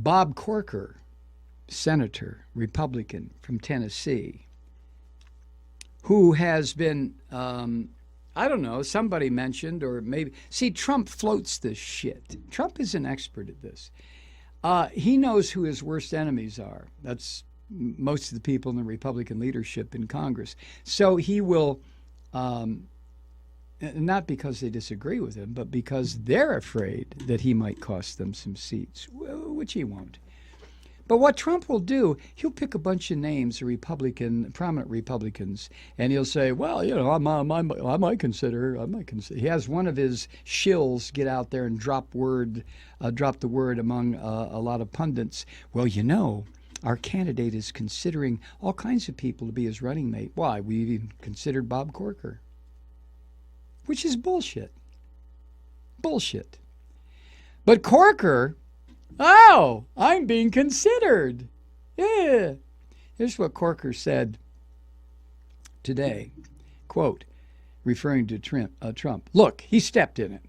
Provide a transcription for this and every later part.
Bob Corker, senator, Republican from Tennessee, who has been, I don't know, somebody mentioned, or maybe, see, Trump floats this shit. Trump is an expert at this. He knows who his worst enemies are. That's most of the people in the Republican leadership in Congress. So he will, not because they disagree with him, but because they're afraid that he might cost them some seats, which he won't. But what Trump will do, he'll pick a bunch of names of prominent Republicans, and he'll say, well, you know, I might consider. He has one of his shills get out there and drop the word among a lot of pundits. Well, you know, our candidate is considering all kinds of people to be his running mate. Why? We even considered Bob Corker, which is bullshit. Bullshit. But Corker, oh, I'm being considered. Yeah. Here's what Corker said today, quote, referring to Trump. Look, he stepped in it.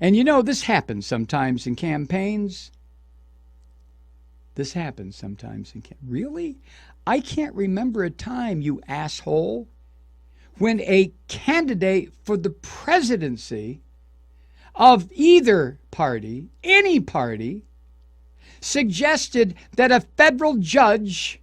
And you know, this happens sometimes in campaigns. This happens sometimes in campaigns. Really? I can't remember a time, you asshole, when a candidate for the presidency of either party, any party, suggested that a federal judge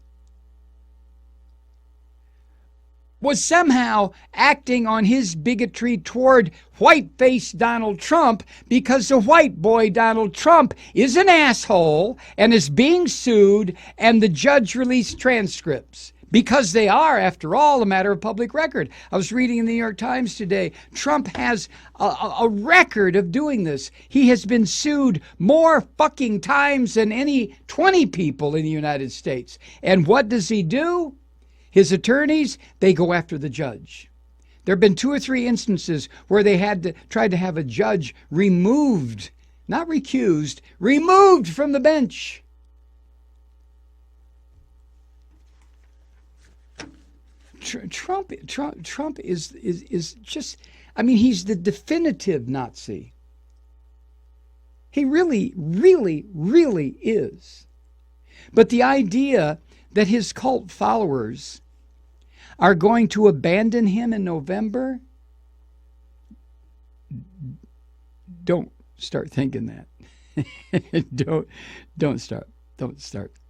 was somehow acting on his bigotry toward white-faced Donald Trump because the white boy Donald Trump is an asshole and is being sued, and the judge released transcripts. Because they are, after all, a matter of public record. I was reading in the New York Times today, Trump has a record of doing this. He has been sued more fucking times than any 20 people in the United States. And what does he do? His attorneys, they go after the judge. There have been 2 or 3 instances where they tried to have a judge removed, not recused, removed from the bench. Trump is just, I mean, he's the definitive Nazi. He really, really, really is. But the idea that his cult followers are going to abandon him in November, don't start thinking that. don't start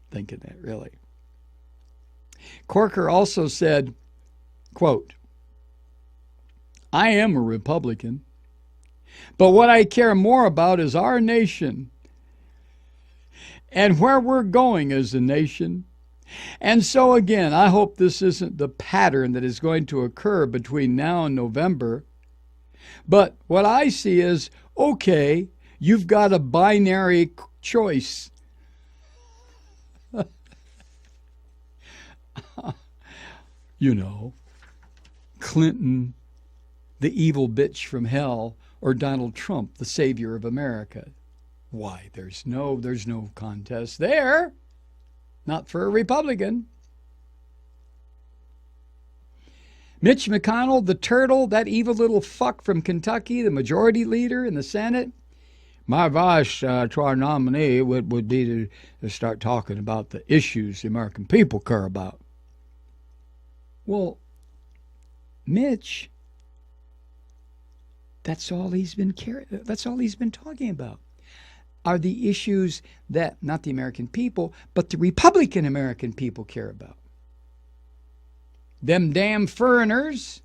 thinking that, really. Corker also said, quote, I am a Republican, but what I care more about is our nation and where we're going as a nation. And so again, I hope this isn't the pattern that is going to occur between now and November. But what I see is, okay, you've got a binary choice. You know, Clinton, the evil bitch from hell, or Donald Trump, the savior of America. Why, there's no contest there. Not for a Republican. Mitch McConnell, the turtle, that evil little fuck from Kentucky, the majority leader in the Senate. My advice to our nominee would be to start talking about the issues the American people care about. Well, Mitch, that's all he's been talking about, are the issues that not the American people, but the Republican American people care about. Them damn foreigners,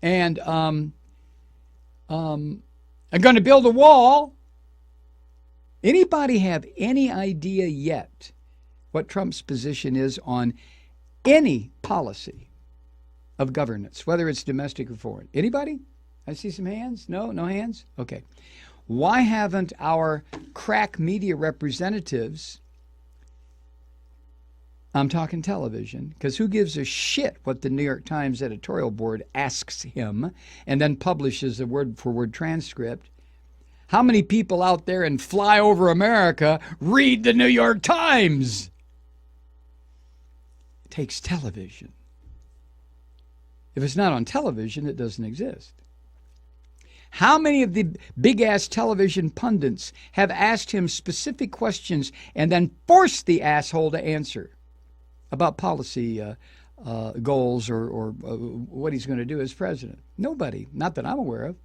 and are going to build a wall. Anybody have any idea yet what Trump's position is on any policy of governance, whether it's domestic or foreign? Anybody? I see some hands. No hands? Okay. Why haven't our crack media representatives, I'm talking television, because who gives a shit what the New York Times editorial board asks him and then publishes a word-for-word transcript? How many people out there in flyover America read the New York Times? It takes television. If it's not on television, it doesn't exist. How many of the big-ass television pundits have asked him specific questions and then forced the asshole to answer about policy goals or what he's going to do as president? Nobody. Not that I'm aware of.